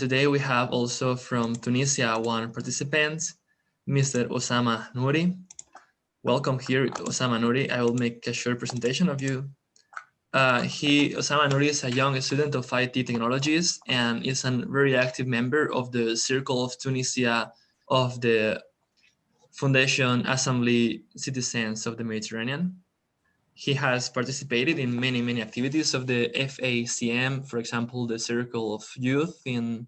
today we have also from Tunisia one participant, Mr. Oussama Nouri. Welcome here, Oussama Nouri. I will make a short presentation of you. Oussama Nouri is a young student of IT technologies and is a very active member of the Cercle of Tunisia of the Foundation Assembly Citizens of the Mediterranean. He has participated in many activities of the FACM, for example, the Circle of Youth in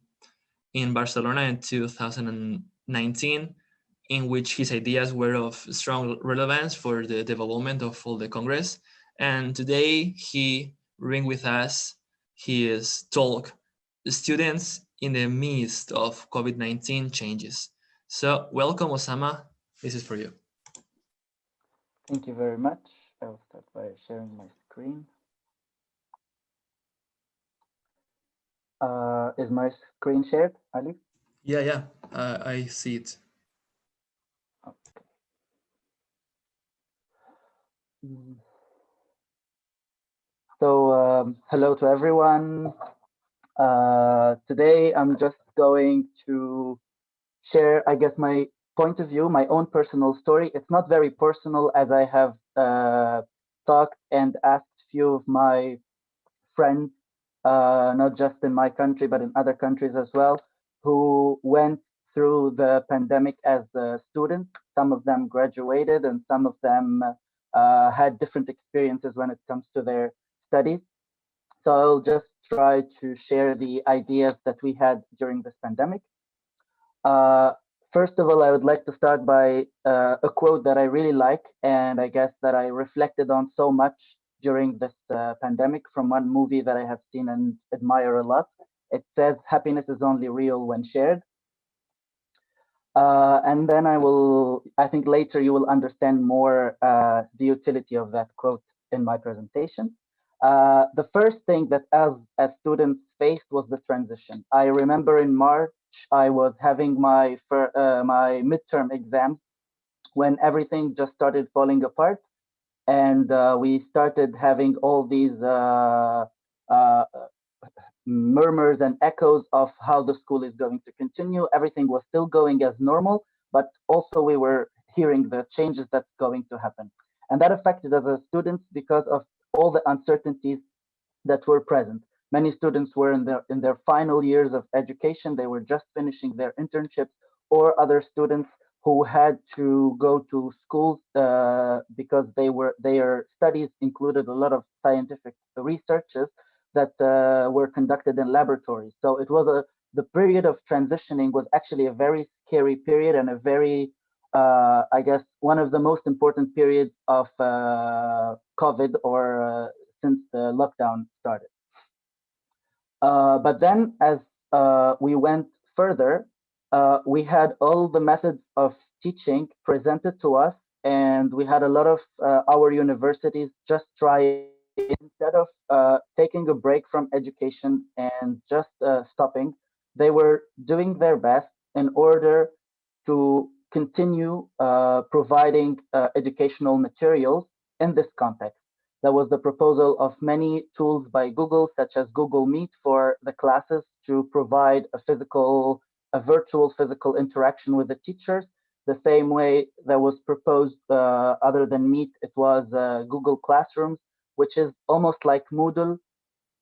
Barcelona in 2019, in which his ideas were of strong relevance for the development of all the Congress. And today he bring with us his talk, Students in the Midst of COVID-19 Changes. So welcome, Oussama. This is for you. Thank you very much. I'll start by sharing my screen. Is my screen shared, Ali? Yeah, I see it. Okay. So, hello to everyone. Today, I'm just going to share, I guess, my point of view, my own personal story. It's not very personal, as I have talked and asked few of my friends, not just in my country, but in other countries as well, who went through the pandemic as students. Some of them graduated and some of them had different experiences when it comes to their studies. So I'll just try to share the ideas that we had during this pandemic. First of all, I would like to start by a quote that I really like, and I guess that I reflected on so much during this pandemic from one movie that I have seen and admire a lot. It says, "Happiness is only real when shared." And then I think later you will understand more the utility of that quote in my presentation. The first thing that as students faced was the transition. I remember in March, I was having my midterm exams when everything just started falling apart, and we started having all these murmurs and echoes of how the school is going to continue. Everything was still going as normal, but also we were hearing the changes that's going to happen. And that affected us as students because of all the uncertainties that were present. Many students were in their final years of education. They were just finishing their internships, or other students who had to go to schools because their studies included a lot of scientific researches that were conducted in laboratories. So it was the period of transitioning was actually a very scary period and a very, I guess, one of the most important periods of COVID or since the lockdown started. But then as we went further, we had all the methods of teaching presented to us, and we had a lot of our universities just try, instead of taking a break from education and just stopping, they were doing their best in order to continue providing educational materials in this context. There was the proposal of many tools by Google, such as Google Meet for the classes to provide a virtual physical interaction with the teachers. The same way that was proposed, other than Meet, it was Google Classrooms, which is almost like Moodle,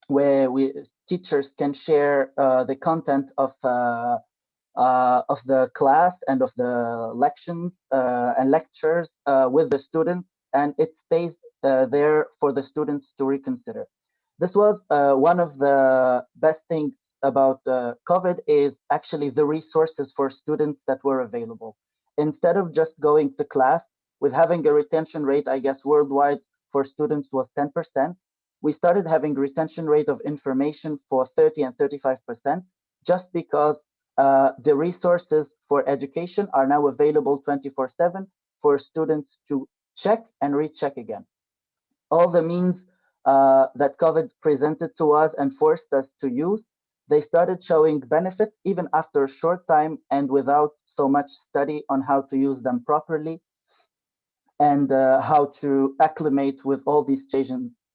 where teachers can share the content of the class and of the lections and lectures with the students, and it stays there for the students to reconsider. This was one of the best things about COVID is actually the resources for students that were available. Instead of just going to class, with having a retention rate, I guess worldwide for students was 10%, we started having retention rate of information for 30 and 35%, just because the resources for education are now available 24/7 for students to check and recheck again. All the means that COVID presented to us and forced us to use, they started showing benefits even after a short time and without so much study on how to use them properly and how to acclimate with all these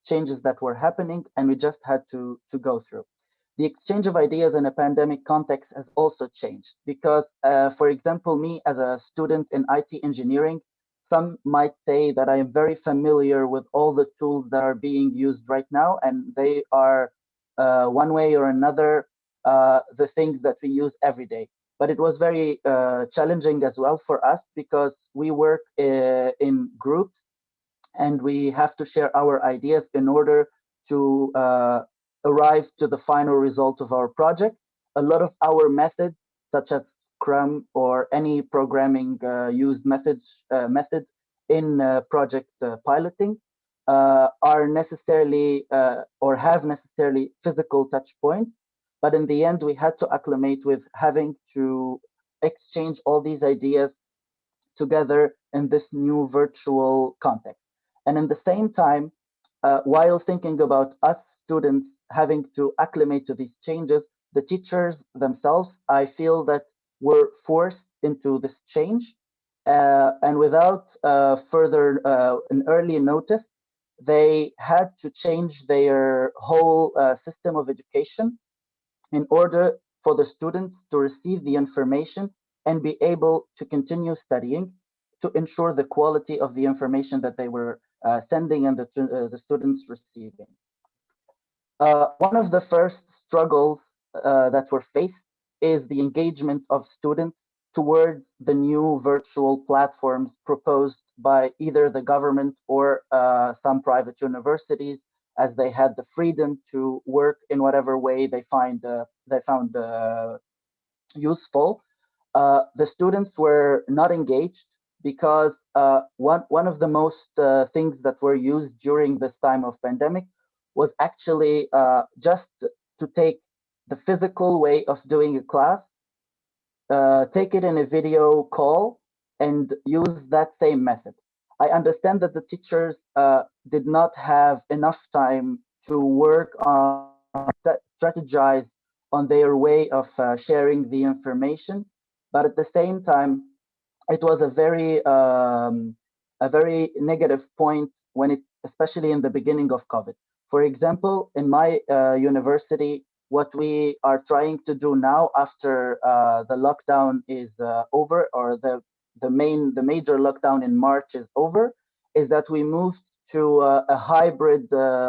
changes that were happening, and we just had to go through. the exchange of ideas in a pandemic context has also changed because, for example, me as a student in IT engineering, some might say that I am very familiar with all the tools that are being used right now, and they are one way or another the things that we use every day. But it was very challenging as well for us because we work in groups and we have to share our ideas in order to arrive to the final result of our project. A lot of our methods, such as Scrum or any programming used methods in project piloting, are necessarily or have necessarily physical touch points. But in the end, we had to acclimate with having to exchange all these ideas together in this new virtual context. And in the same time, while thinking about us students having to acclimate to these changes, the teachers themselves, I feel that were forced into this change. And without further an early notice, they had to change their whole system of education in order for the students to receive the information and be able to continue studying to ensure the quality of the information that they were sending and the students receiving. One of the first struggles that were faced is the engagement of students towards the new virtual platforms proposed by either the government or some private universities, as they had the freedom to work in whatever way they found useful. The students were not engaged because one of the most things that were used during this time of pandemic was actually just to take the physical way of doing a class, take it in a video call, and use that same method. I understand that the teachers did not have enough time to work on strategize on their way of sharing the information, but at the same time, it was a very negative point when it, especially in the beginning of COVID. For example, in my university, what we are trying to do now after the lockdown is over, or the major lockdown in March is over, is that we moved to a hybrid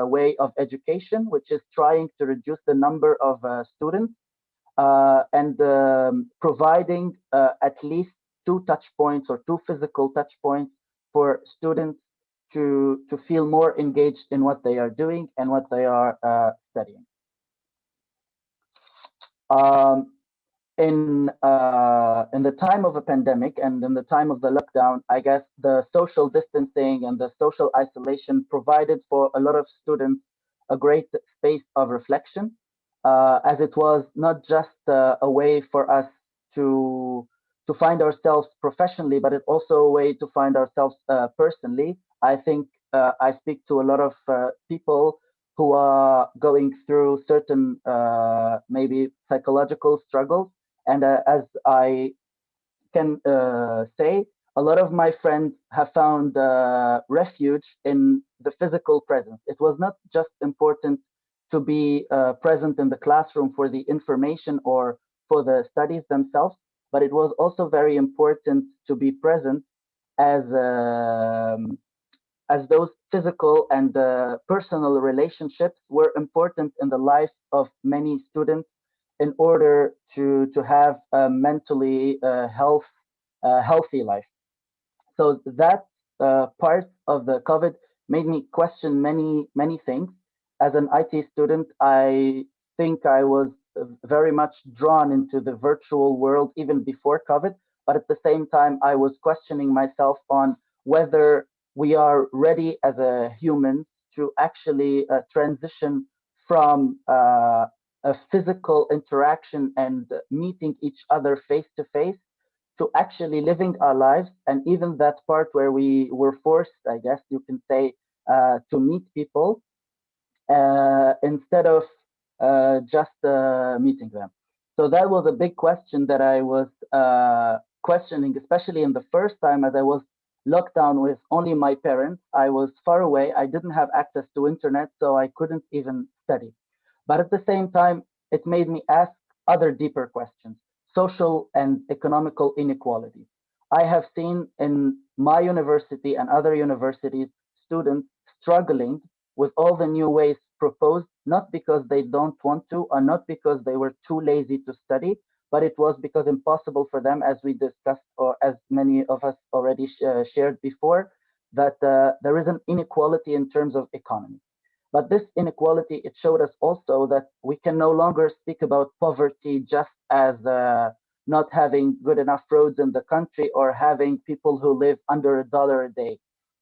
way of education, which is trying to reduce the number of students and providing at least two touch points or two physical touch points for students to feel more engaged in what they are doing and what they are studying. Um, in the time of a pandemic and in the time of the lockdown, I guess the social distancing and the social isolation provided for a lot of students a great space of reflection, as it was not just a way for us to to find ourselves professionally, but it's also a way to find ourselves personally. I think I speak to a lot of people who are going through certain maybe psychological struggles, and as I can say, a lot of my friends have found refuge in the physical presence. It was not just important to be present in the classroom for the information or for the studies themselves, but it was also very important to be present as those physical and personal relationships were important in the life of many students in order to have a mentally healthy life. So that part of the COVID made me question many things. As an IT student, I think I was very much drawn into the virtual world even before COVID. But at the same time, I was questioning myself on whether we are ready as a human to actually transition from a physical interaction and meeting each other face to face to actually living our lives, and even that part where we were forced, I guess you can say, to meet people instead of just meeting them. So that was a big question that I was questioning, especially in the first time as I was locked down with only my parents. I was far away. I didn't have access to internet, so I couldn't even study. But at the same time, it made me ask other deeper questions, social and economical inequalities. I have seen in my university and other universities students struggling with all the new ways proposed, not because they don't want to or not because they were too lazy to study, but it was because impossible for them, as we discussed or as many of us already shared before, that there is an inequality in terms of economy. But this inequality, it showed us also that we can no longer speak about poverty just as not having good enough roads in the country or having people who live under $1 a day.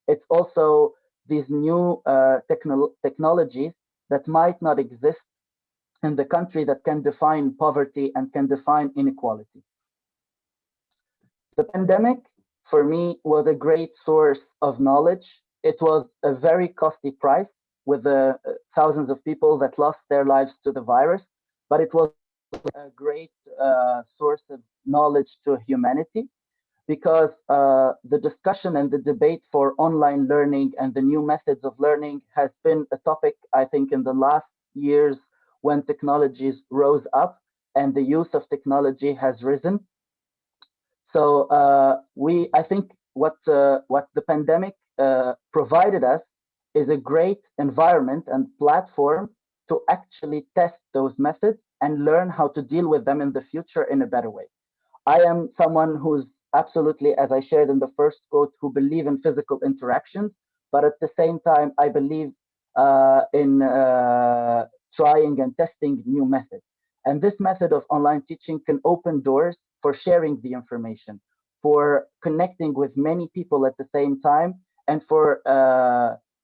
It's also these new technologies that might not exist in the country that can define poverty and can define inequality. The pandemic, for me, was a great source of knowledge. It was a very costly price with the thousands of people that lost their lives to the virus, but it was a great source of knowledge to humanity because the discussion and the debate for online learning and the new methods of learning has been a topic, I think, in the last years when technologies rose up and the use of technology has risen. So I think what the pandemic provided us is a great environment and platform to actually test those methods and learn how to deal with them in the future in a better way. I am someone who's absolutely, as I shared in the first quote, who believe in physical interactions, but at the same time, I believe in trying and testing new methods. And this method of online teaching can open doors for sharing the information, for connecting with many people at the same time, and for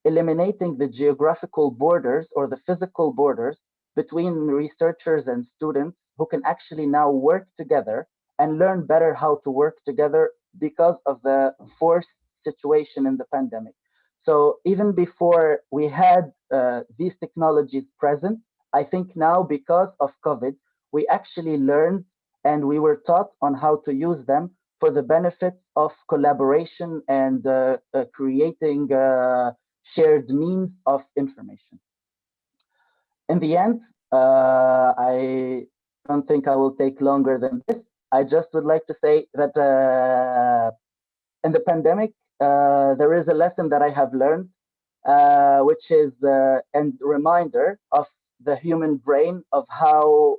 eliminating the geographical borders or the physical borders between researchers and students who can actually now work together and learn better how to work together because of the forced situation in the pandemic. So even before we had these technologies present, I think now because of COVID, we actually learned and we were taught on how to use them for the benefit of collaboration and creating shared means of information. In the end, I don't think I will take longer than this. I just would like to say that in the pandemic, there is a lesson that I have learned, which is a reminder of the human brain, of how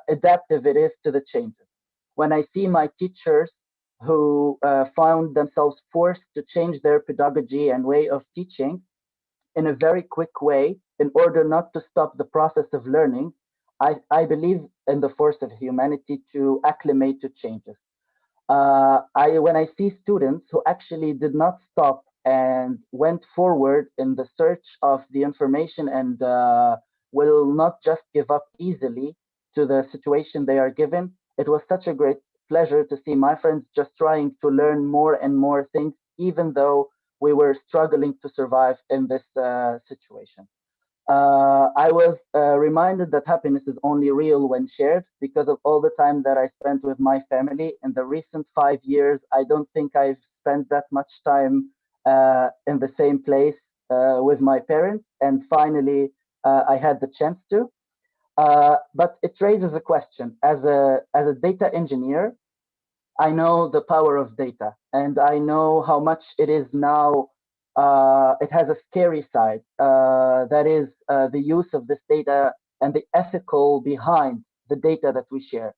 adaptive it is to the changes. When I see my teachers who found themselves forced to change their pedagogy and way of teaching in a very quick way in order not to stop the process of learning, I believe in the force of humanity to acclimate to changes. When I see students who actually did not stop and went forward in the search of the information and will not just give up easily to the situation they are given, it was such a great pleasure to see my friends just trying to learn more and more things, even though we were struggling to survive in this situation. I was reminded that happiness is only real when shared because of all the time that I spent with my family. In the recent 5 years, I don't think I've spent that much time in the same place with my parents. And finally, I had the chance to. But it raises a question. As a data engineer, I know the power of data, and I know how much it is now. It has a scary side, that is the use of this data and the ethical behind the data that we share.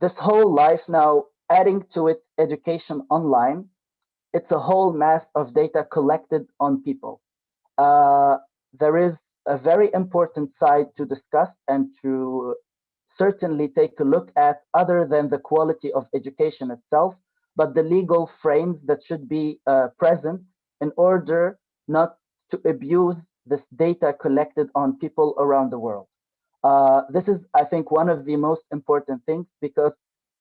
This whole life now, adding to it education online, it's a whole mass of data collected on people. There is a very important side to discuss and to certainly take a look at, other than the quality of education itself, but the legal frames that should be present in order not to abuse this data collected on people around the world. This is, I think, one of the most important things, because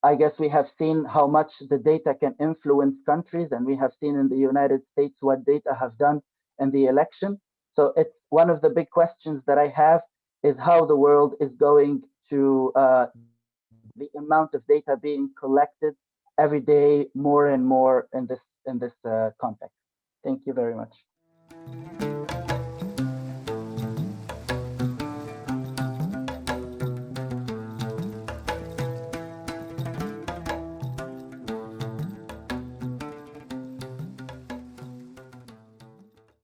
I guess we have seen how much the data can influence countries, and we have seen in the United States what data have done in the election. So it's one of the big questions that I have, is how the world is going to the amount of data being collected every day more and more in this context. Thank you very much.